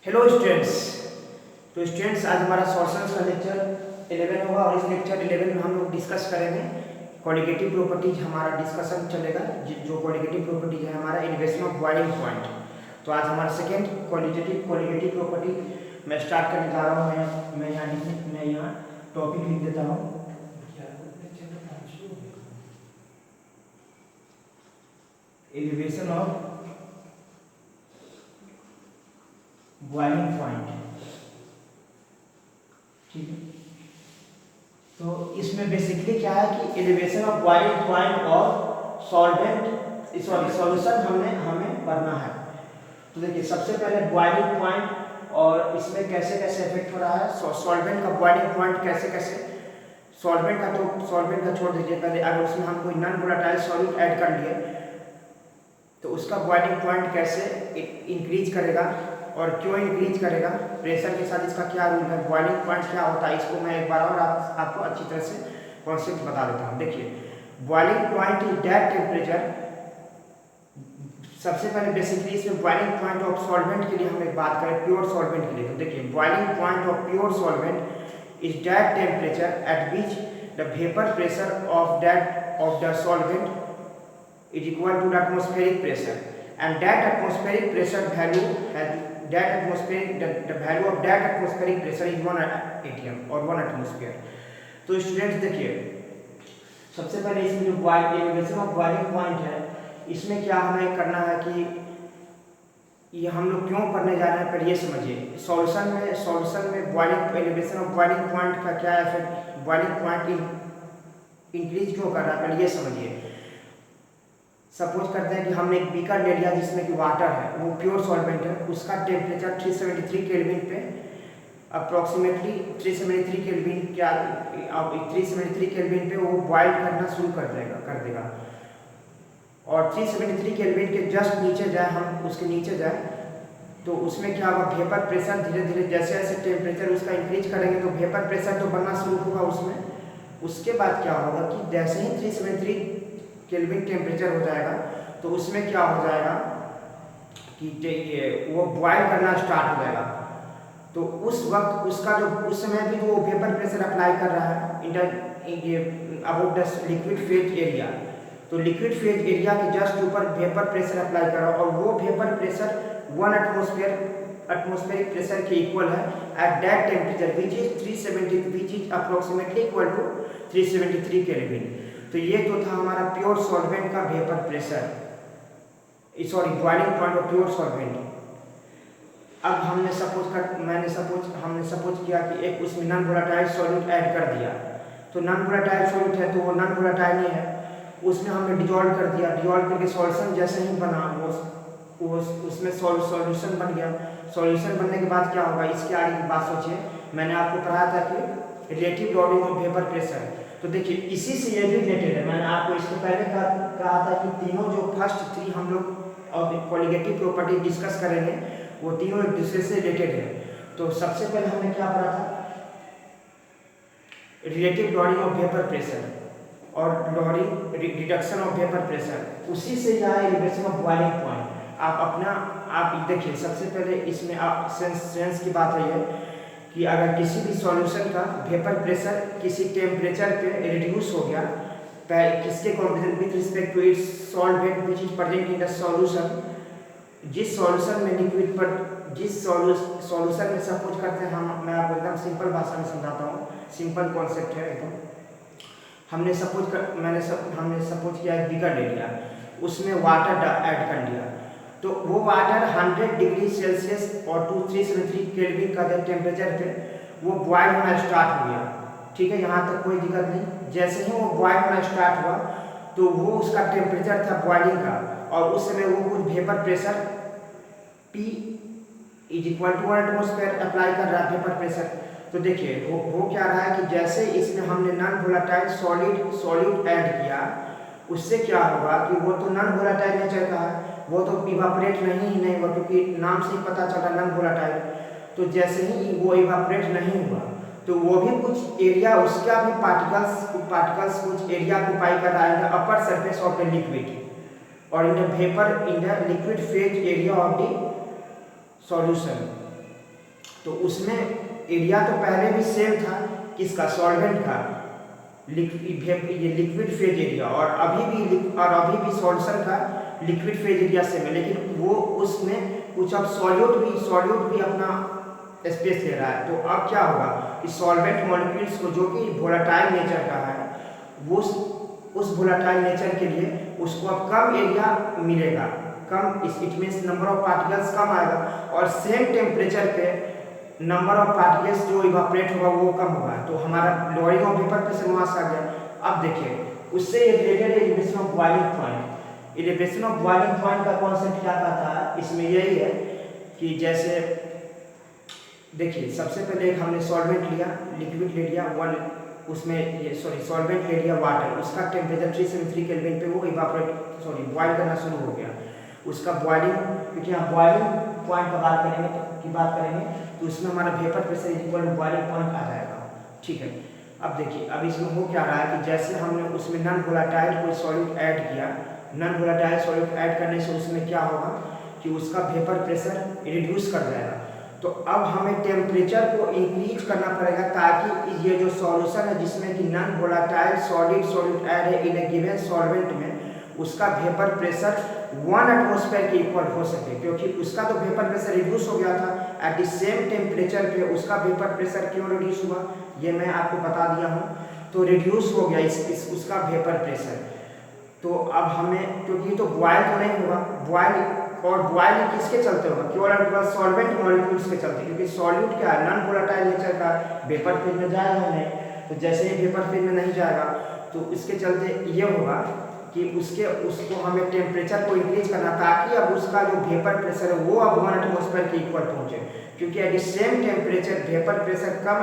Hello students. तो students आज हमारा सॉल्यूशंस का लेक्चर 11 होगा और इस लेक्चर 11 में हम लोग डिस्कस करेंगे क्वालिटेटिव प्रॉपर्टीज। हमारा डिस्कशन चलेगा जो क्वालिटेटिव प्रॉपर्टीज है हमारा इन्वेस्टमेंट ऑफ बॉइलिंग पॉइंट। तो आज हमारा सेकेंड क्वालिटेटिव प्रॉपर्टी मैं स्टार्ट करने जा रहा हूँ। मैं यहाँ टॉपिक लिख देता हूँ। एलिवेशन ऑफ बॉइलिंग पॉइंट, ठीक है। तो इसमें बेसिकली क्या है कि एलिवेशन ऑफ बॉइलिंग पॉइंट और सॉल्यूशन हमें पढ़ना है। तो देखिए सबसे पहले बॉइलिंग पॉइंट और इसमें कैसे कैसे इफेक्ट हो रहा है सॉल्वेंट का। बॉइलिंग पॉइंट कैसे कैसे सॉल्वेंट का छोड़ दीजिए। पहले अगर उसमें हम कोई नॉन वोलेटाइल सॉल्यूट ऐड कर लिए तो उसका बॉइलिंग पॉइंट कैसे इंक्रीज करेगा और क्यों इंक्रीज करेगा, प्रेशर के साथ इसका क्या रूल है, बॉइलिंग पॉइंट क्या होता है, इसको मैं एक बार और आपको अच्छी तरह से कॉन्सेप्ट बता देता हूँ। देखिए boiling point is that temperature. सबसे पहले बेसिकली इसमें बॉइलिंग पॉइंट ऑफ सॉल्वेंट के लिए हम एक बात करें, प्योर सॉल्वेंट के लिए। तो देखिए boiling point of pure solvent is that temperature at which the vapour pressure of the solvent is equal to the atmospheric pressure, and that atmospheric pressure value the value of that atmospheric pressure is 1 atm or 1 atmosphere। तो students देखिए सबसे पहले इसमें जो elevation of boiling point है इसमें क्या हमें करना है कि ये हम लोग क्यों पढ़ने जा रहे हैं पर ये समझिए। सॉल्यूशन में boiling elevation of boiling point का क्या इफेक्ट, बॉइलिंग पॉइंट इंक्रीज क्यों कर रहा है पहले ये समझिए। सपोज करते हैं कि हमने एक बीकर ले लिया जिसमें कि वाटर है, वो प्योर सॉल्वेंट है, उसका टेम्परेचर 373 केल्विन पे अप्रॉक्सीमेटली 373 केल्विन क्या 373 केल्विन पे वो बॉयल करना शुरू कर देगा और 373 केल्विन के जस्ट नीचे जाए, हम उसके नीचे जाए तो उसमें क्या होगा, वेपर प्रेशर धीरे धीरे जैसे जैसे टेम्परेचर उसका इंक्रीज करेंगे तो वेपर प्रेशर तो बनना शुरू होगा उसमें। उसके बाद क्या होगा कि जैसे ही 373 केल्विन टेम्परेचर हो जाएगा तो उसमें क्या हो जाएगा कि वो बॉयल करना स्टार्ट हो जाएगा। तो उस वक्त उसका जो उस समय भी वो वेपर प्रेशर अप्लाई कर रहा है about the liquid phase area. तो लिक्विड फेज एरिया के जस्ट ऊपर वेपर प्रेशर अप्लाई कर रहा है और वो वेपर प्रेशर 1 एटमॉस्फेरिक प्रेशर के इक्वल है at that temperature which is approximately equal to 373 kelvin. तो ये तो था हमारा प्योर सॉल्वेंट का vapour pressure, sorry boiling point of pure solvent. अब हमने सपोज किया कि एक उसमें नॉन वोलेटाइल सॉल्यूट ऐड कर दिया। तो नॉन वोलेटाइल सॉल्यूट है तो वो नॉन वोलेटाइल नहीं है, उसमें हमने डिजॉल्व कर दिया। डिजॉल्व करके सॉल्यूशन जैसे ही बना वो उसमें सॉल्यूशन बन गया। सॉल्यूशन बनने के बाद क्या होगा, इसके आगे की बात सोचिए। मैंने आपको पढ़ाया था कि relative loading of vapour pressure. तो देखिए इसी से ये भी रिलेटेड है। मैंने आपको इसके पहले कहा था कि तीनों जो फर्स्ट 3 हम लोग क्वालिटेटिव प्रॉपर्टी डिस्कस करेंगे वो तीनों एक दूसरे से रिलेटेड है। तो सबसे पहले हमने क्या पढ़ा था, relative loading of vapour pressure और रिडक्शन ऑफ वेपर प्रेशर। उसी से यहाँ एलिवेशन ऑफ बॉइलिंग पॉइंट। आप देखिए सबसे पहले इसमें आप सेंस की बात है ये कि अगर किसी भी सॉल्यूशन का वेपर प्रेशर किसी टेम्परेचर पे रिड्यूस हो गया किसके comparison with respect to its solvent which is present in the solution, जिस सॉल्यूशन में लिक्विड पर जिस सॉल्यूशन में सपोज करते हैं हम, मैं आपको एकदम सिंपल भाषा में समझाता हूँ, सिंपल कॉन्सेप्ट है एकदम। हमने सपोज किया एक बीकर ले लिया, उसमें वाटर ऐड कर लिया तो वो वाटर 100 डिग्री सेल्सियस और 373 केल्विन का टेम्परेचर पे वो बॉयल होना स्टार्ट हो गया। ठीक है, यहाँ तक कोई दिक्कत नहीं। जैसे ही वो बॉयल होना स्टार्ट हुआ तो वो उसका टेम्परेचर था बॉइलिंग का और उस समय वो कुछ vapour pressure P is equal to 1 atmosphere apply कर रहा है वेपर प्रेशर। तो देखिए वो क्या रहा है कि जैसे इसमें हमने नॉन वोलेटाइल सॉल्यूट ऐड किया उससे क्या होगा कि वो तो नॉन वोलेटाइल नेचर का है, वो तो इवापोरेट नहीं हुआ क्योंकि नाम से ही पता चला नॉन वोलेटाइल। तो जैसे ही वो इवापोरेट नहीं हुआ तो वो भी कुछ एरिया उसका भी पार्टिकल्स कुछ एरिया ऑक्यूपाई कर रहा है upper surface of the liquid और in the liquid phase area of the solution. तो उसमें एरिया तो पहले भी सेम था किसका, सॉल्वेंट का, ये लिक्विड फेज एरिया, और अभी भी सॉल्यूशन का लिक्विड फेज एरिया सेम है, लेकिन वो उसमें कुछ अब सॉल्यूट भी अपना स्पेस ले रहा है। तो अब क्या होगा कि सॉल्वेंट मॉलिक्यूल्स को, जो कि वोलेटाइल नेचर का है, वो उस वोलेटाइल नेचर के लिए उसको अब कम एरिया मिलेगा, कम, it means number of particles कम आएगा, और सेम टेम्परेचर पे नंबर ऑफ पार्टिकल्स जो इवापोरेट होगा वो कम होगा। तो हमारा लोअरिंग ऑफ वेपर प्रेशर वहाँ से आ गया। अब देखिए उससे related elevation of boiling point, elevation of boiling point का कॉन्सेप्ट क्या कहता है, इसमें यही है कि जैसे देखिए सबसे पहले एक हमने सॉल्वेंट लिया, लिक्विड ले लिया, सॉल्वेंट ले लिया वाटर, उसका टेम्परेचर 373 केल्विन पे वो बॉइल करना शुरू हो गया। उसका बॉइलिंग, क्योंकि हम बॉइलिंग पॉइंट की बात करेंगे तो उसमें हमारा vapour pressure equal to boiling point आ जाएगा। ठीक है, अब देखिए अब इसमें हो क्या रहा है कि जैसे हमने उसमें नॉन वोलेटाइल कोई सॉल्यूट ऐड किया, नॉन वोलेटाइल सॉल्यूट ऐड करने से उसमें क्या होगा कि उसका वेपर प्रेशर रिड्यूस कर जाएगा। तो अब हमें टेम्परेचर को इंक्रीज करना पड़ेगा ताकि ये जो सॉल्यूशन है जिसमें कि नॉन वोलेटाइल सॉल्यूट ऐड है इन ए गिवन सॉल्वेंट में, उसका वेपर प्रेशर 1 एटमॉस्फेयर के इक्वल हो सके, क्योंकि उसका तो वेपर प्रेशर रिड्यूस हो गया था। एट द सेम टेम्परेचर पे उसका वेपर प्रेशर क्यों रिड्यूस हुआ ये मैं आपको बता दिया हूँ। तो रिड्यूस हो गया उसका वेपर प्रेशर। तो अब हमें, क्योंकि ये तो बॉयल तो नहीं होगा, बॉयल किसके चलते होगा, केवल और केवल सॉल्वेंट मॉलिक्यूल्स के चलते, क्योंकि सॉल्यूट क्या है, नॉन वोलेटाइल नेचर का, वेपर फेज में जाएगा नहीं। तो जैसे ही वेपर फेज में नहीं जाएगा तो इसके चलते ये होगा कि उसको हमें टेम्परेचर को इंक्रीज करना ताकि अब उसका जो वेपर प्रेशर है वो अब 1 एटमॉस्फेयर के इक्वल पहुंचे, क्योंकि at the same temperature vapour pressure कम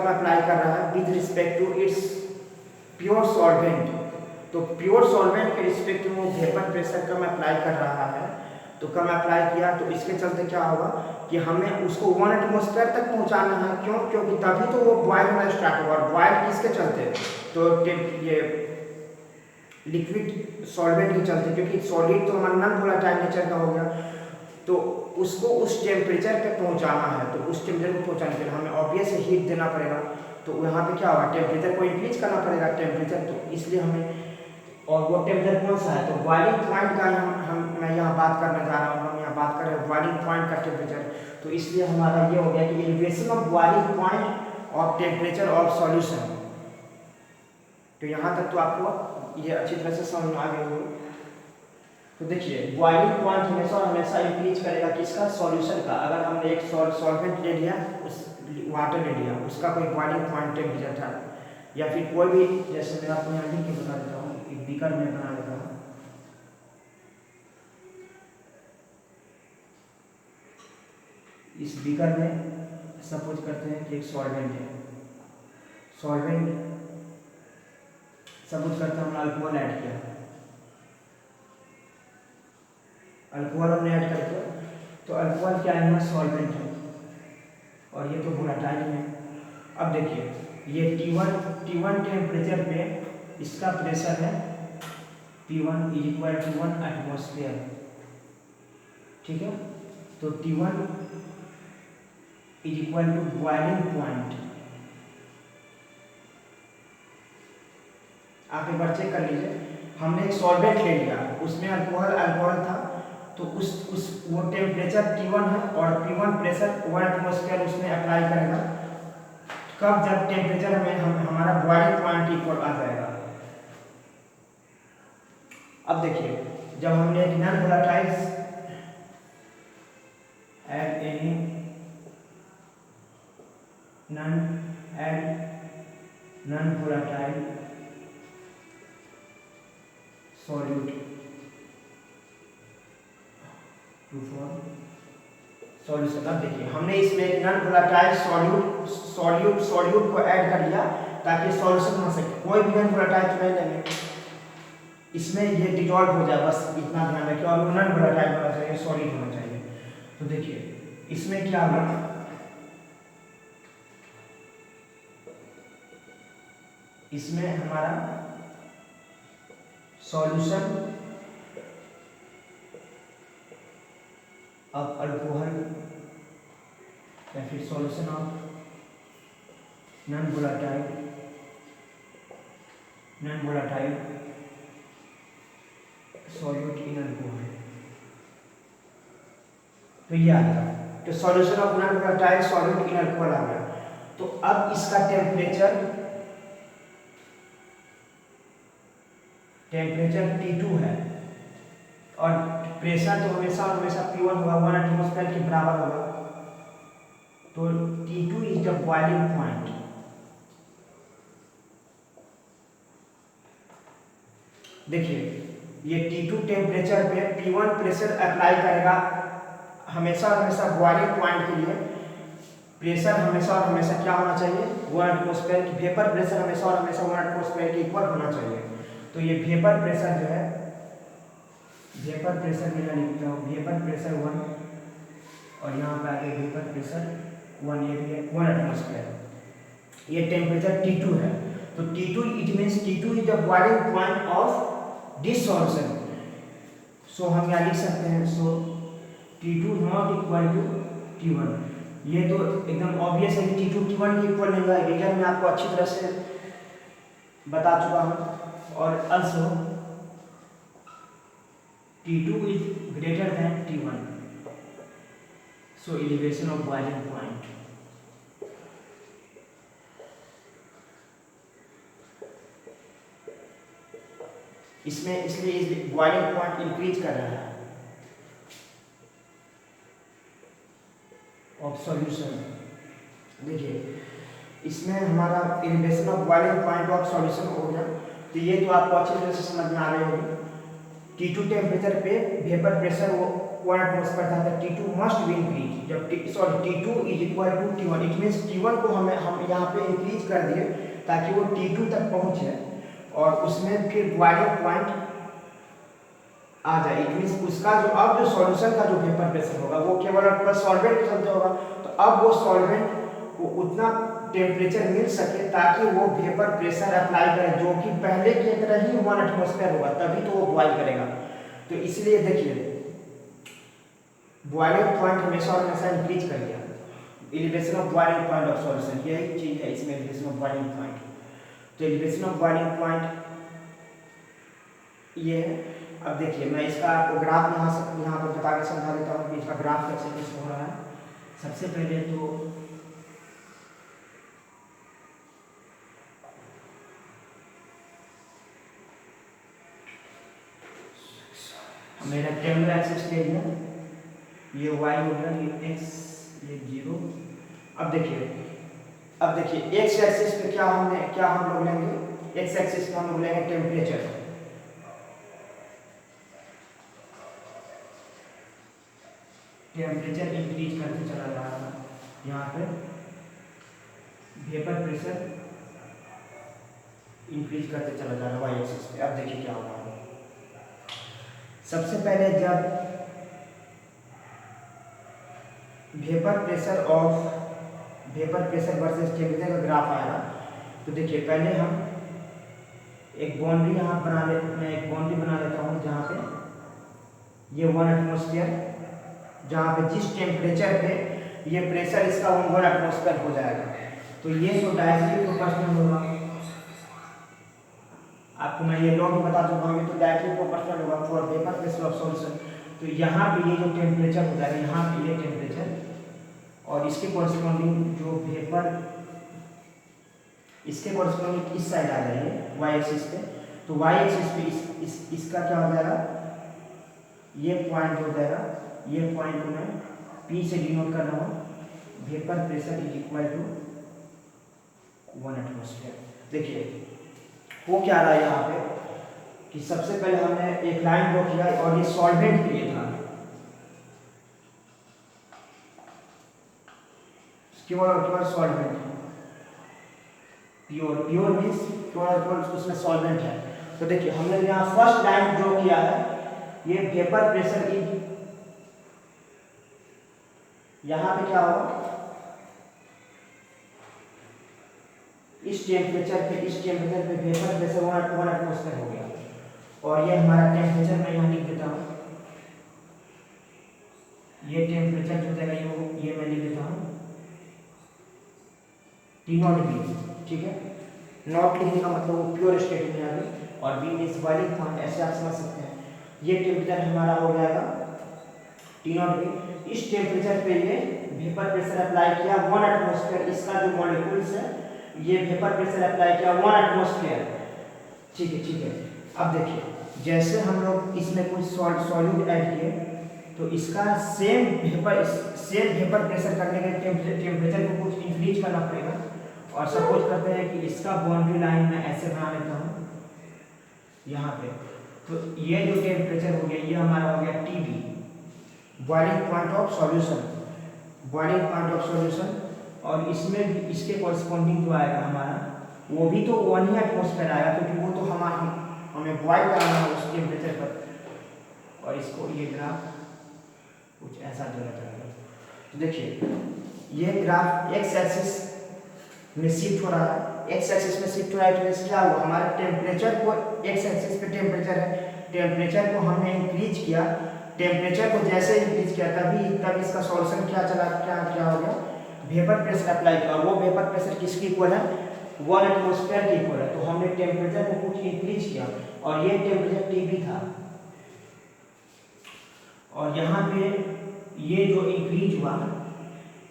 अप्लाई कर रहा है with respect to its pure solvent. तो प्योर सॉल्वेंट के रिस्पेक्ट में वो वेपर प्रेशर कम अप्लाई कर रहा है, तो कम अप्लाई किया तो इसके चलते क्या होगा कि हमें उसको 1 एटमॉस्फेयर तक पहुंचाना है। क्यों? क्योंकि तभी तो वो बॉयल होना स्टार्ट होगा। और बॉयल किसके चलते, तो ये लिक्विड सॉल्वेंट के चलते, क्योंकि सॉलिड तो हमारा नॉन वोलेटाइल नेचर का हो गया। तो उसको उस टेम्परेचर पे पहुंचाना है, तो उस टेम्परेचर को पहुंचाने के लिए हमें ऑब्वियस हीट देना पड़ेगा। तो यहाँ पे क्या होगा, टेम्परेचर को इंक्रीज करना पड़ेगा टेम्परेचर, तो इसलिए हमें, और वो टेम्परेचर कौन सा है, तो बॉइलिंग पॉइंट का मैं यहाँ बात करने जा रहा हूँ। हम यहाँ बात कर रहे हैं बॉइलिंग पॉइंट का टेम्परेचर। तो इसलिए हमारा ये हो गया कि elevation of boiling point of temperature of solution. तो यहाँ तक तो आपको ये अच्छी तरह से समझ में आ गई होगी। तो देखिए बॉइलिंग पॉइंट हमेशा इंक्रीज करेगा किसका, सॉल्यूशन का। अगर हमने एक सॉल्वेंट ले लिया, उस वाटर ले लिया, उसका कोई बॉइलिंग पॉइंट टेम्परेचर था, या फिर कोई भी, जैसे मैं आपको यहाँ लिख के बता देता हूँ, एक बीकर में बना देता हूँ। इस बीकर में सपोज करते हैं कि एक सॉल्वेंट है, सपोज करते हैं हमने अल्कोहल ऐड किया, अल्कोहल हमने ऐड कर दिया, तो अल्कोहल क्या है, सॉल्वेंट है, और ये तो वोलेटाइल है। अब देखिए ये T1 टेम्परेचर पे इसका प्रेशर है P1 is equal to 1 atmosphere. ठीक है, तो T1 is equal to boiling point. आप एक बार चेक कर लीजिए, हमने एक सॉल्वेंट ले लिया, उसमें अल्कोहल था, तो वो टेम्परेचर T1 है और P1 प्रेशर 1 एटमॉस्फेयर उसमें अप्लाई करेगा। कब, जब टेम्परेचर हमारा बॉइलिंग पॉइंट इक्वल आ जाएगा। अब देखिए जब हमने एक non volatile add any non volatile solute to form solution. अब देखिए हमने इसमें एक नॉन वोलेटाइल सॉल्यूट को ऐड कर लिया ताकि सॉल्यूशन बन सके। कोई भी नॉन वोलेटाइल तो नहीं लेंगे, इसमें ये डिजॉल्व हो जाए, बस इतना ध्यान रखिए। और नॉन वोलेटाइल होना चाहिए, सॉलिड होना चाहिए। तो देखिए इसमें क्या होगा, इसमें हमारा सॉल्यूशन ऑफ अल्कोहल या फिर solution of non volatile solute in alcohol. तो ये आ गया, तो solution of non volatile solute in alcohol आ गया। तो अब इसका टेम्परेचर T2 है और प्रेशर तो हमेशा P1 होगा, 1 एटमॉस्फेयर के बराबर होगा। तो T2 is the boiling point. देखिए ये T2 टेम्परेचर पे P1 प्रेशर अप्लाई करेगा हमेशा बॉइलिंग पॉइंट के लिए। प्रेशर हमेशा क्या होना चाहिए, 1 एटमॉस्फेयर की। वेपर प्रेशर हमेशा 1 एटमॉस्फेयर के इक्वल होना चाहिए। तो ये वेपर प्रेशर जो है, वेपर प्रेशर में मैं लिखता हूँ वेपर प्रेशर 1 और यहाँ पे आगे वेपर प्रेशर 1, ये भी है 1 एटमॉस्फेयर। ये टेम्परेचर T2 है। तो T2 it means T2 is the boiling point of this solution. So हम यहाँ लिख सकते हैं, सो T2 not equal to T1। ये तो एकदम ऑब्वियस है कि T2 T1 के इक्वल नहीं होगा। रीजन में आपको अच्छी तरह से बता चुका हूँ। और also T2 is greater than T1, so elevation of boiling point. इसमें इसलिए बॉइलिंग पॉइंट इंक्रीज कर रहा है ऑफ सॉल्यूशन। देखिए इसमें हमारा elevation of boiling point of solution हो गया। तो ये तो आपको अच्छी तरह से समझ में आ रही होगी। T2 टेम्परेचर पे वेपर प्रेशर वो 1 एटमॉस्फेयर था, तो T2 मस्ट बी इंक्रीज। जब T2 is equal to T1, it means T1 को हम यहाँ पे इंक्रीज कर दिए ताकि वो T2 तक पहुँचे और उसमें फिर बॉइलिंग पॉइंट आ जाए। इट मीन्स उसका जो अब जो सॉल्यूशन का जो वेपर प्रेशर होगा वो केवल आपका सॉल्वेंट के चलते होगा। तो अब वो सॉल्वेंट को उतना टेम्परेचर मिल सके ताकि वो वेपर प्रेशर अप्लाई करे जो कि पहले की तरह ही 1 एटमॉस्फेयर होगा, तभी तो वो बॉइल करेगा। तो इसलिए देखिए बॉइलिंग पॉइंट हमेशा इंक्रीज कर दिया। Elevation of boiling point of solution, यही चीज है इसमें एलिवेशन ऑफ बॉइलिंग पॉइंट। तो एलिवेशन ऑफ बॉइलिंग पॉइंट ये है। अब देखिए मैं इसका आपको ग्राफ यहाँ पर बता के समझा देता हूँ कि इसका ग्राफ कैसे हो रहा है। सबसे पहले तो मेरा रेक्टेंगुलर एक्सिस ले लिया, ये y हो गया, ये x, ये 0। अब देखिए x एक्सिस पे क्या हम लोग लेंगे, x एक्सिस पे हम लोग लेंगे टेम्परेचर। टेम्परेचर इंक्रीज करते चला जा रहा है। यहाँ पे वेपर प्रेशर इंक्रीज करते चला जा रहा है y एक्सिस पे। अब देखिए क्या होगा। सबसे पहले जब वेपर प्रेशर वर्सेस टेम्परेचर का ग्राफ आएगा तो देखिए पहले हम एक बाउंड्री यहाँ मैं एक बाउंड्री बना लेता हूँ जहाँ पे ये 1 एटमॉस्फेयर, जहाँ पे जिस टेम्परेचर पे ये प्रेशर इसका 1 एटमॉस्फेयर हो जाएगा। तो ये तो डायरेक्टली प्रोपोर्शनल होगा। आपको मैं ये लॉ भी बता चुका हूँ, ये तो डायरेक्टली प्रोपोर्शनल होगा for vapour pressure of solution. तो यहाँ पे ये जो टेम्परेचर हो जाएगा, यहाँ पे ये टेम्परेचर और इसके कॉरस्पॉन्डिंग जो वेपर इसके कॉरस्पॉन्डिंग इस साइड आ जाएंगे y एक्सिस पे। तो y एक्सिस पे इसका क्या हो जाएगा, ये पॉइंट हो जाएगा। ये पॉइंट को मैं P से डिनोट कर रहा हूँ। Vapour pressure is equal to 1 atmosphere. देखिए वो क्या रहा है यहाँ पे कि सबसे पहले हमने एक लाइन ड्रॉ किया और ये सॉल्वेंट के लिए था, केवल सॉल्वेंट, प्योर मीन्स केवल उसमें सॉल्वेंट है। तो देखिए हमने यहाँ फर्स्ट लाइन ड्रॉ किया है, ये वेपर प्रेशर की, यहाँ पे क्या होगा, इस टेम्परेचर पे वेपर प्रेशर 1 एटमॉस्फेयर हो गया। और ये हमारा टेम्परेचर मैं यहाँ लिख देता हूँ, ये टेम्परेचर जो हो जाएगा ये मैं लिख देता हूँ T0B, ठीक है। नॉट लिखने का मतलब वो प्योर स्टेट में आ गई, और बी मीन्स बॉइलिंग पॉइंट, ऐसे आप समझ सकते हैं। ये टेम्परेचर हमारा हो जाएगा T0B। इस टेम्परेचर पे ये वेपर प्रेशर अप्लाई किया 1 एटमॉस्फेयर, इसका जो मॉलिक्यूल्स है ये वेपर प्रेशर अप्लाई किया 1 एटमॉस्फेयर, ठीक है, ठीक है। अब देखिए जैसे हम लोग इसमें कुछ सॉल्यूट ऐड किए तो इसका सेम वेपर प्रेशर करने के टेम्परेचर को कुछ इंक्रीज करना पड़ेगा। और सपोज करते हैं कि इसका बाउंड्री लाइन मैं ऐसे बना लेता हूँ यहाँ पे, तो ये जो टेम्परेचर हो गया ये हमारा हो गया TB, boiling point of solution, boiling point of solution. और इसमें भी इसके कॉरस्पॉन्डिंग जो आएगा हमारा वो भी तो 1 ही एटमॉस्फेयर आएगा, क्योंकि वो तो हमें बॉइल करना है उस टेम्परेचर पर। और इसको ये ग्राफ कुछ ऐसा देना चाहेगा, तो देखिए ये ग्राफ एक्स एक्सिस में शिफ्ट हो रहा है, एक्स एक्सिस में शिफ्ट हो रहा है, तो इससे क्या हुआ हमारे टेम्परेचर को, एक्स एक्सिस पे टेम्परेचर है, टेम्परेचर को हमने इंक्रीज किया, टेम्परेचर को जैसे इंक्रीज किया तब इसका सॉल्यूशन क्या चला, क्या हो गया, वेपर प्रेशर अप्लाई किया। और वो वेपर प्रेशर किसके इक्वल है, 1 एटमॉस्फेयर के इक्वल है। तो हमने टेम्परेचर को कुछ इंक्रीज किया और ये टेम्परेचर TB था, और यहाँ पे ये जो इंक्रीज हुआ,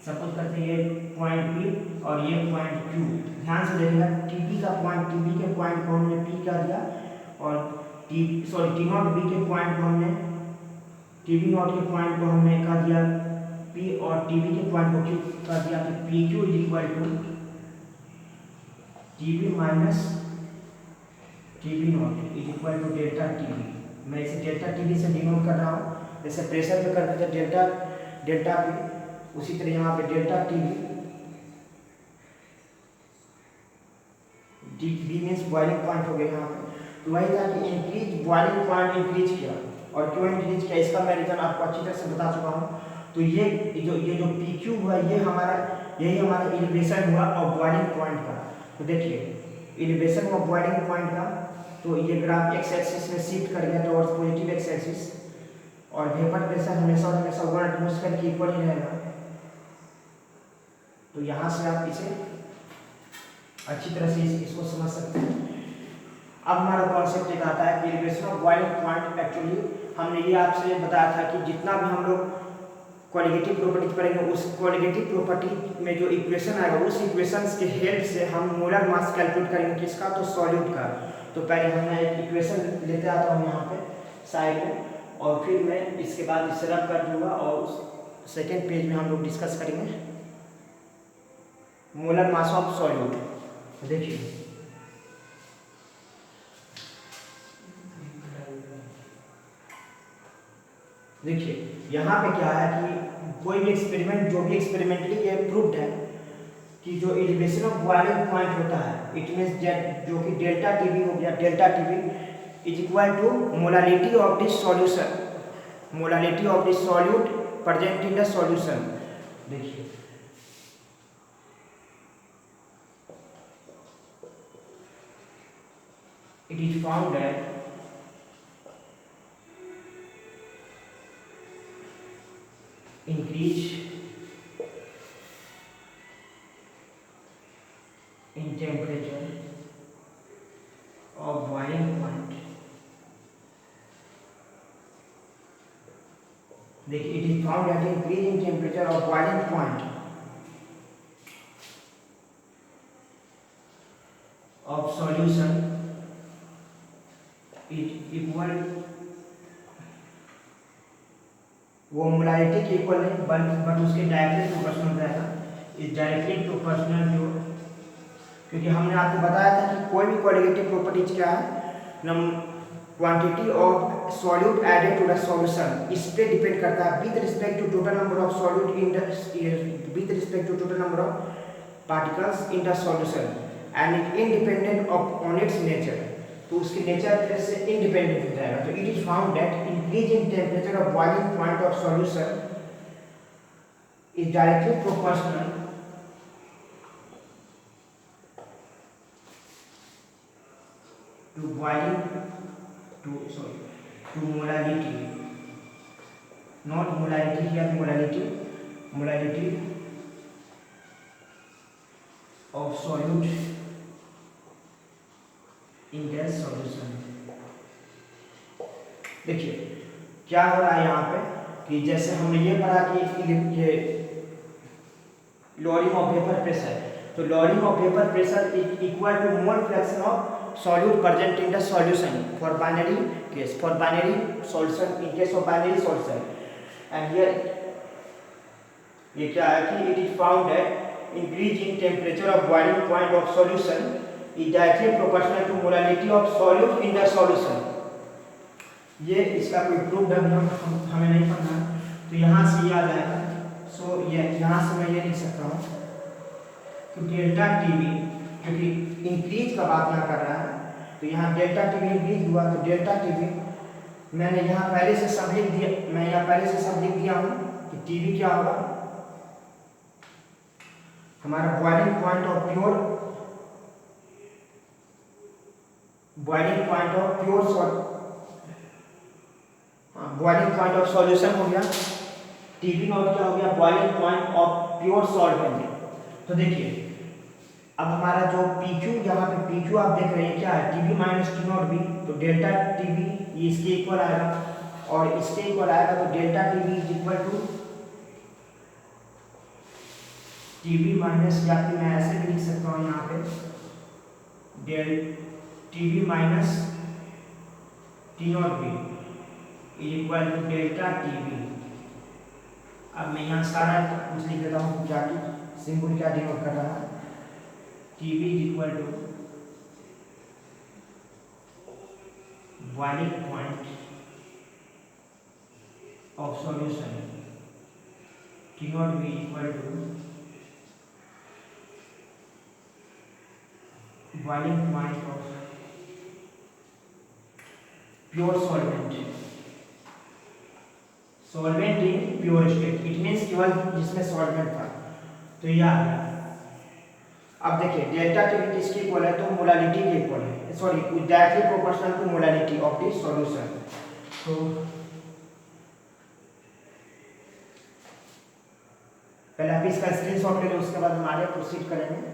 सपोज करते हैं ये पॉइंट P और ये पॉइंट Q, ध्यान से देखिएगा TB के पॉइंट को हमने P कर दिया, और T0B के पॉइंट को हमने TB0 के पॉइंट को हमने कर दिया P, और TB के पॉइंट को Q कर दिया। तो PQ is equal to TB minus TB0 is equal to delta TB। मैं इसे डेल्टा TB से डिनोट कर रहा हूँ, जैसे प्रेशर पे करते थे डेल्टा P, उसी तरह यहाँ पे delta TB, B means boiling point हो गया यहाँ पे। तो वही था कि इंक्रीज, बॉइलिंग पॉइंट इंक्रीज किया, और क्यों इंक्रीज किया इसका मैं रीजन आपको अच्छी तरह से बता चुका हूँ। तो ये जो PQ हुआ यही हमारा एलिवेशन हुआ और बॉइलिंग पॉइंट का। तो देखिए एलिवेशन हुआ बॉइलिंग पॉइंट का, तो ये ग्राफ एक्स एक्सिस में शिफ्ट कर गया टुवर्ड्स पॉजिटिव एक्स एक्सिस, और वेपर प्रेशर हमेशा 1 एटमॉस्फेयर के इक्वल ही रहेगा। तो यहाँ से आप इसे अच्छी तरह से इसको समझ सकते हैं। अब हमारा कॉन्सेप्ट एक आता है कि elevation of boiling point. Actually हमने ये आपसे बताया था कि जितना भी हम लोग क्वालिटेटिव प्रॉपर्टीज पढ़ेंगे, उस क्वालिटेटिव प्रॉपर्टी में जो इक्वेशन आएगा उस इक्वेशंस के हेल्प से हम मोलर मास कैलकुलेट करेंगे, किसका, तो सॉल्यूट का। तो पहले हम एक इक्वेशन लेते आता हूँ यहाँ पे साइड में, और फिर मैं इसके बाद इसे रब कर दूंगा, और सेकेंड पेज में हम लोग डिस्कस करेंगे मोलर मास ऑफ सॉल्यूट। देखिए यहाँ पे क्या है कि कोई भी एक्सपेरिमेंट, जो भी एक्सपेरिमेंटली ये प्रूव्ड है कि जो एलिवेशन ऑफ बॉइलिंग पॉइंट होता है, इट मीन्स जो कि डेल्टा TB हो गया, delta TB is equal to molarity of this solution, molarity of this solute present in the solution. देखिए it is found that increase in temperature of boiling point, देखिए it is found that increase in temperature of boiling point of solution is equal, वो molarity के equal नहीं but उसके directly proportional रहेगा, is directly proportional to, क्योंकि हमने आपको बताया था कि कोई भी क्वालिटेटिव प्रॉपर्टीज क्या है, quantity of solute added to the solution, इस पे डिपेंड करता है with respect to total number of solute in the, with respect to total number of particles in the solution and independent of on its nature. तो उसके nature से independent हो जाएगा। तो it is found that increase in temperature of boiling point of solution is directly proportional to molarity not molality या molality of solute in gas solution. देखिए क्या हो रहा है यहाँ पे कि जैसे हमने ये पढ़ा कि ये lowering of vapor pressure, तो lowering of vapor pressure is equal to mole fraction of solute present in the solution for binary case, for binary solution, in case of binary solution, and here ये क्या है कि it is found that increase in temperature of boiling point of solution is directly proportional to molality of solute in the solution। ये इसका कोई proof हमें नहीं पढ़ना, तो यहाँ से ये आ जाएगा। सो ये यहाँ से मैं ये लिख सकता हूँ कि डेल्टा टीवी, क्योंकि इंक्रीज का बात यहाँ कर रहा है, तो यहाँ डेल्टा टीवी इंक्रीज हुआ, तो डेल्टा टीवी मैंने यहाँ पहले से सब लिख दिया, मैं यहाँ पहले से सब लिख दिया हूँ कि टीवी क्या होगा, हमारा boiling point of pure boiling point of solution हो गया। टीवी नॉट क्या हो गया, boiling point of pure solvent. तो देखिए अब हमारा जो PQ, यहाँ पे PQ आप देख रहे हैं क्या है, TV minus T not B, तो डेल्टा टीवी ये इसके इक्वल आएगा और इसके इक्वल आएगा, तो delta TV is equal to TV minus, या फिर मैं ऐसे भी लिख सकता हूँ यहाँ पे del TV minus T not B is equal to delta TV. अब मैं यहाँ सारा कुछ लिख देता हूँ, क्या कि सिंबल क्या डिनोट कर रहा है, TV is equal to boiling point of solution, T not B equal to boiling point of pure solvent in pure state, it means केवल जिसमें सॉल्वेंट था, तो यह आ गया। अब देखिए डेल्टा टीवी किसके इक्वल है, तो मोलालिटी के इक्वल है, sorry directly proportional to molality of the solution. तो पहले आप इसका स्क्रीनशॉट ले लो, उसके बाद हम आगे प्रोसीड करेंगे।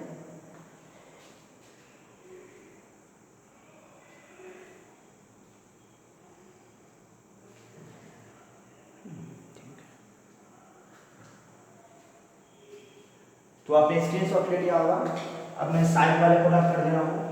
तो आपने स्क्रीनशॉट ले लिया होगा, अब मैं साइड वाले को रख कर दे रहा हूँ।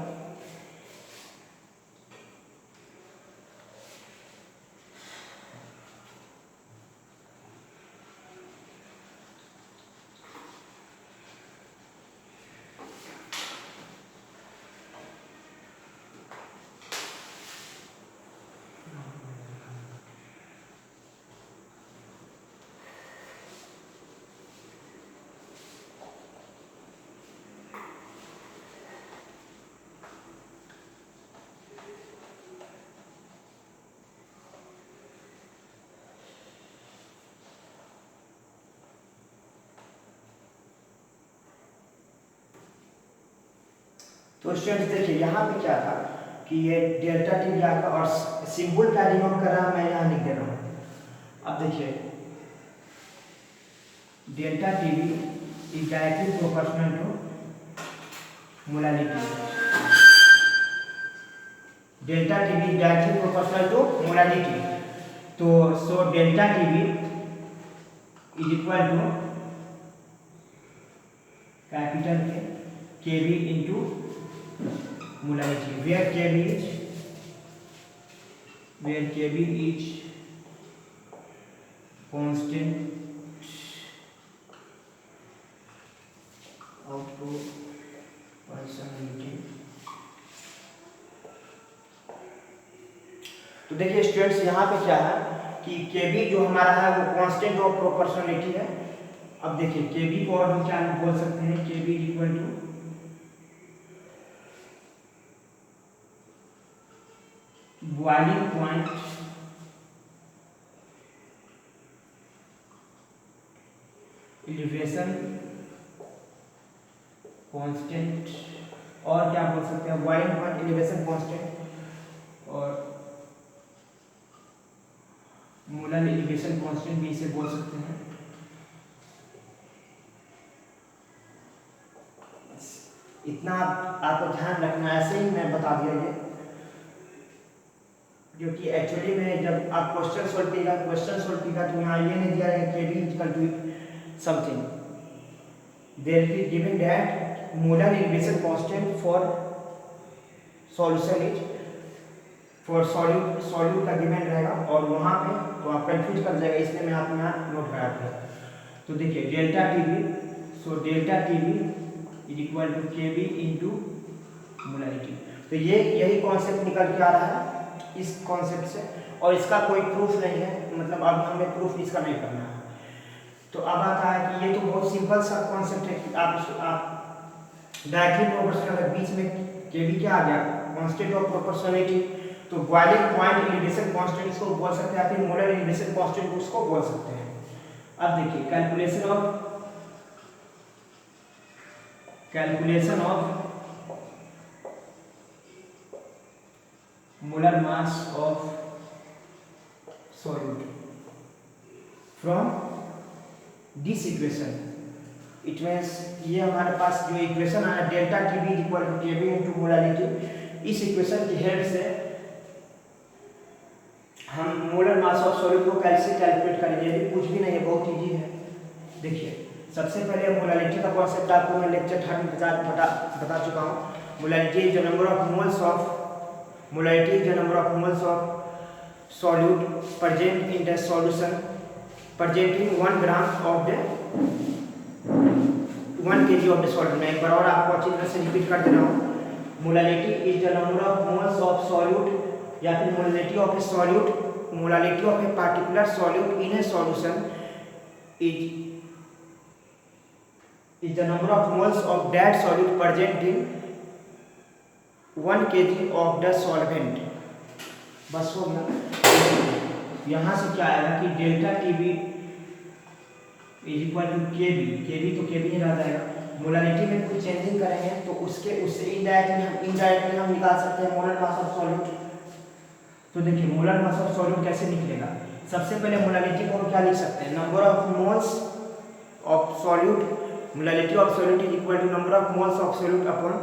तो स्टूडेंट्स देखिए यहाँ पे क्या था कि ये डेल्टा टी आ गया और सिंबल क्या डिनोट कर रहा है, मैं यहाँ लिख दे रहा हूँ। अब देखिए delta TV is directly proportional to molality, delta TV is directly proportional to molality, तो so delta TV is equal to capital KV into molality, where Kb is constant output personality। तो देखिए स्टूडेंट्स यहाँ पे क्या है कि Kb जो हमारा है वो कांस्टेंट ऑफ प्रोपोर्शनलिटी है। अब देखिए Kb को और हम क्या बोल सकते हैं, Kb is equal to boiling point elevation constant, और क्या बोल सकते हैं बॉइलिंग पॉइंट एलिवेशन कांस्टेंट और मोलर एलिवेशन कांस्टेंट भी इसे बोल सकते हैं। इतना आपको ध्यान रखना, ऐसे ही मैं बता दिया ये, क्योंकि एक्चुअली में जब आप क्वेश्चन सोल्व कीजिएगा तो यहाँ ये नहीं दिया है कि be equal to something, there is given that molar elevation constant for solution is for solute का गिवन रहेगा, और वहाँ पे तो आप कंफ्यूज कर जाएगा, इसलिए मैं आपको यहाँ नोट करा दिया। तो देखिए delta T B, so delta T B is equal to K B into molarity. तो ये यही कॉन्सेप्ट निकल के आ रहा है इस कॉन्सेप्ट से, और इसका कोई प्रूफ नहीं है, मतलब अब हमें प्रूफ इसका नहीं करना है। तो अब आता है कि ये तो बहुत सिंपल सा कॉन्सेप्ट है कि आप डायरेक्टली प्रोपोर्शनल है, बीच में के बी क्या आ गया, कांस्टेंट ऑफ प्रोपोर्शनलिटी, तो बॉइलिंग पॉइंट एलिवेशन कांस्टेंट इसको बोल सकते हैं, फिर मोलर एलिवेशन कांस्टेंट उसको बोल सकते हैं। अब देखिए calculation of molar mass of solute from this equation, it means ये हमारे पास जो इक्वेशन आया delta T B equal to K B into molarity, इस इक्वेशन की हेल्प से हम मोलर मास ऑफ सॉल्यूट को कैसे कैलकुलेट करेंगे, ये कुछ भी नहीं है, बहुत इजी है। देखिए सबसे पहले मोलरिटी का कॉन्सेप्ट आपको मैं लेक्चर 3 में बता चुका हूँ। Molarity is the number of moles of solute present in the solution presenting 1 gram of the 1 kg of the solute. मैं एक बार और आपको अच्छी तरह से रिपीट कर दे रहा हूँ। Molarity is the number of moles of solute, या फिर molarity of A solute, molarity of a particular solute in A solution is the number of moles of that solute present in 1 kg of the solvent। बस हो गया। यहाँ से क्या आएगा कि delta T B is equal to K B तो K B ही रह जाएगा। मोलरिटी में कुछ चेंजिंग करेंगे तो उससे इनडायरेक्टली हम निकाल सकते हैं मोलर मास ऑफ सॉल्यूट। तो देखिए मोलर मास ऑफ सॉल्यूट कैसे निकलेगा, सबसे पहले मोलरिटी को हम क्या लिख सकते हैं, number of moles of solute, molarity of solute is equal to number of moles of solute upon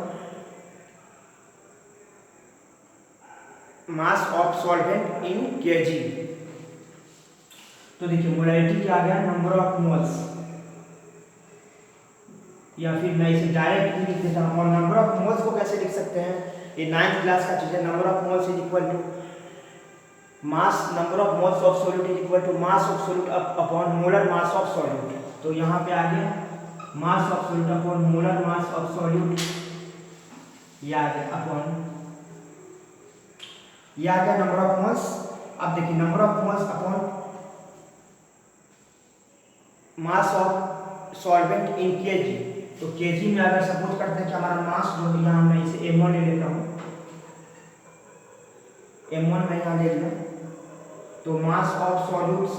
mass of solvent in KG. तो देखिए मोलरिटी क्या आ गया, नंबर ऑफ मोल्स, या फिर मैं इसे डायरेक्ट भी लिख देता हूँ। और नंबर ऑफ मोल्स को कैसे लिख सकते हैं, ये 9th क्लास का चीज है। Number of moles is equal to mass, number of moles of solute is equal to mass of solute upon molar mass of solute. तो यहाँ पे आ गया mass of solute upon molar mass of solute, ये आ गया upon, ये आ गया नंबर ऑफ मोल्स। अब देखिए number of moles upon mass of solvent in KG. तो केजी में अगर सपोज करते हैं कि हमारा मास जो है, यहाँ मैं इसे m1 ले लेता हूँ, m1 मैं यहाँ ले लिया, तो मास ऑफ सॉल्यूट्स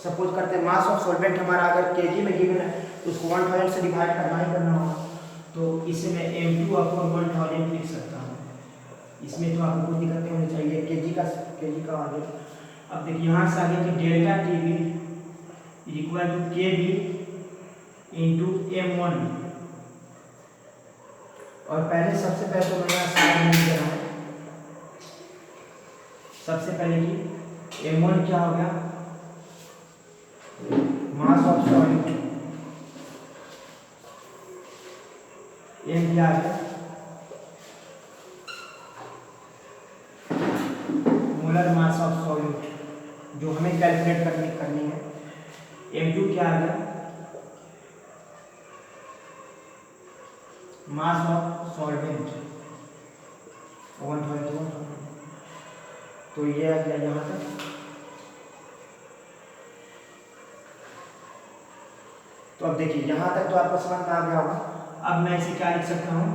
सपोज करते हैं मास ऑफ सॉल्वेंट हमारा अगर केजी में गिवन है तो उसको 1000 से डिवाइड करना ही करना होगा। तो इसे मैं m2 अपॉन 1000 लिख सकता हूँ, इसमें तो आपको कोई दिक्कत नहीं होनी चाहिए, केजी का आ गया। अब देखिए यहाँ से आगे कि delta T B is equal to K B into m1, और पहले सबसे पहले तो मैंने साइन लिख देना है। सबसे पहले कि m1 क्या हो गया, मास ऑफ सॉल्यूट, m क्या आ गया, मोलर मास ऑफ सॉल्यूट जो हमें कैलकुलेट करनी है। m2 क्या आ गया, मास ऑफ सॉल्वेंट 1/2। तो ये आ गया यहाँ तक। तो अब देखिए यहाँ तक तो आपको समझ में आ गया होगा। अब मैं इसे क्या लिख सकता हूँ,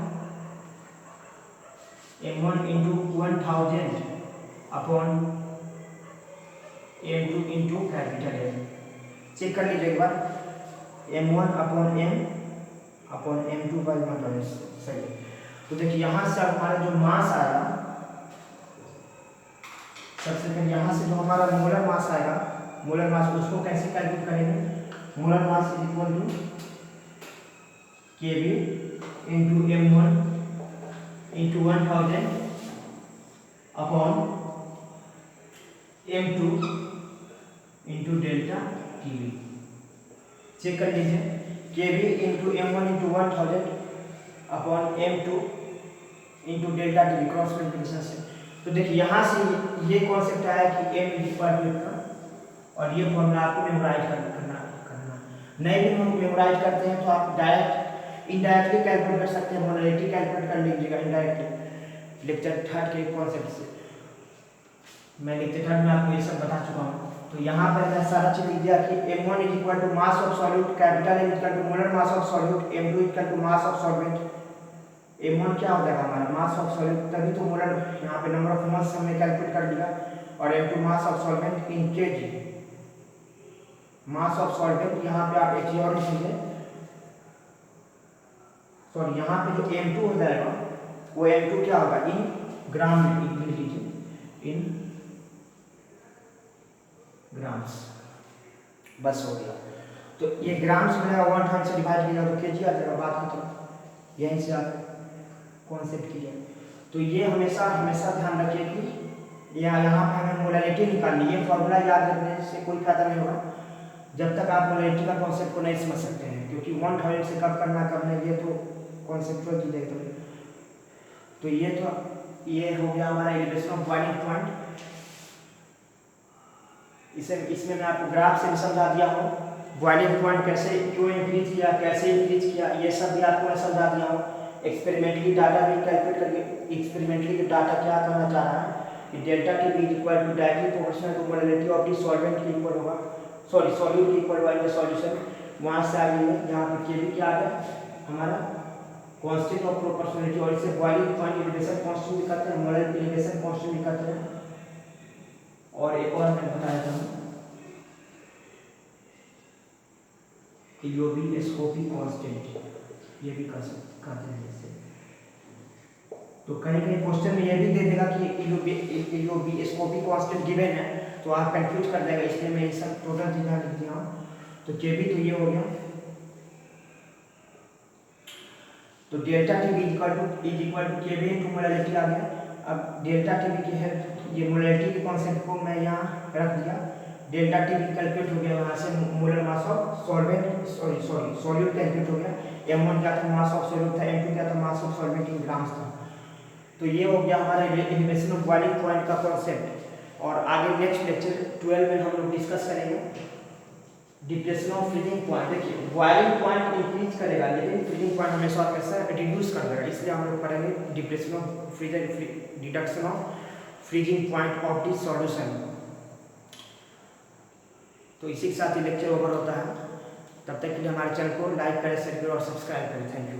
m1 into 1000 upon m2 into capital M। Check कर लीजिए एक बार, m1 upon m upon m2 by 1 सही। तो देखिए यहाँ से हमारा जो मास आया सबसे पहले यहाँ से जो हमारा मोलर मास आएगा, मोलर मास उसको कैसे कैलकुलेट करेंगे? Molar mass is equal to Kb into m1 into 1000 upon m2 into delta Tb। Check कर लीजिए, Kb into m1 into 1000 upon m2 into delta Tb cross multiplication से। तो देखिए यहाँ से ये कॉन्सेप्ट आया कि m इक्वल टू इतना, और ये फॉर्मूला आपको मेमोराइज करना। नहीं भी हम मेमोराइज करते हैं तो आप डायरेक्ट इनडायरेक्टली कैलकुलेट कर सकते हैं, मोलरिटी कैलकुलेट कर लीजिएगा इनडायरेक्टली लेक्चर 3 के कॉन्सेप्ट से। मैं लेक्चर 3 में आपको ये सब बता चुका हूँ। तो यहाँ पर मैं सारा चीज लिख दिया कि m1 is equal to mass of solute, capital M equal to molar mass of solute, m2 equal to mass of solvent. m1 क्या हो जाएगा हमारा मास ऑफ सॉल्यूट, तभी तो मोलर यहाँ पे नंबर ऑफ मोल्स हमने कैलकुलेट कर लिया, और m2 mass of solvent in kg। Mass of solvent यहाँ पे आप एक चीज और लिखेंगे, सॉरी यहाँ पे जो m2 हो जाएगा वो m2 क्या होगा इन ग्राम में लिख लीजिए, इन ग्राम्स, बस हो गया। तो ये ग्राम्स में 1 से डिवाइड किया तो kg आ जाएगा, बात खत्म। यहीं से आप कॉन्सेप्ट कीजिए। तो ये हमेशा ध्यान रखिए कि यहाँ पे हमें मोलरिटी निकालनी, ये फॉर्मूला याद रखने से कोई फायदा नहीं होगा जब तक आप मोलरिटी का कॉन्सेप्ट को नहीं समझ सकते हैं, क्योंकि 1000 से कब करना कब नहीं ये तो कॉन्सेप्चुअल चीज़ है। तो ये हो गया हमारा एलिवेशन ऑफ बॉइलिंग पॉइंट। इसमें मैं आपको ग्राफ से भी समझा दिया हूँ, बॉइलिंग पॉइंट कैसे क्यों इंक्रीज किया, कैसे इंक्रीज किया, ये सब भी आपको मैं समझा दिया हूँ। एक्सपेरिमेंटली डाटा भी कैलकुलेट करके, एक्सपेरिमेंटली डाटा क्या कहना चाह रहा है कि delta T B equal to directly proportional to molarity of the solvent के इक्वल होगा, सॉरी सॉल्यूट के इक्वल होगा इन द सॉल्यूशन। वहाँ से आगे यहाँ पे Kb क्या आ गया हमारा कांस्टेंट ऑफ प्रोपोर्शनलिटी, और इसे बॉइलिंग पॉइंट एलिवेशन कांस्टेंट दिखाते हैं, मोलर एलिवेशन कांस्टेंट दिखाते हैं। और एक और मैं बताया था इलियोबी कांस्टेंट, ये भी कर सकते हैं इससे। तो कहीं क्वेश्चन में ये भी दे देगा कि इलियोबी कांस्टेंट गिवन है, तो आप कंफ्यूज कर देगा, इसलिए मैं ये सब टोटल चीज़ें लिख दिया हूँ। तो Kb तो ये हो गया, तो delta T B equal to Kb into molarity आ गया। अब डेल्टा T बी की हेल्प, ये मोलरिटी के कॉन्सेप्ट को मैं यहाँ रख दिया, डेल्टा T बी कैलकुलेट हो गया, वहाँ से molar mass of solvent solute calculate हो गया। m1 क्या था मास ऑफ सॉल्यूट था, m2 क्या था मास ऑफ सॉल्वेंट इन ग्राम्स था। तो ये हो गया हमारा एलिवेशन ऑफ बॉइलिंग पॉइंट का कॉन्सेप्ट। और आगे नेक्स्ट लेक्चर 12 में हम लोग डिस्कस करेंगे डिप्रेशन ऑफ फ्रीजिंग पॉइंट। देखिए बॉइलिंग पॉइंट इंक्रीज करेगा लेकिन फ्रीजिंग पॉइंट हमेशा कैसा रिड्यूस कर देगा, इसलिए हम लोग पढ़ेंगे depression of reduction of freezing point of the solution. तो इसी के साथ ही लेक्चर ओवर होता है। तब तक के लिए हमारे चैनल को लाइक करें, शेयर करें और सब्सक्राइब करें। Thank you.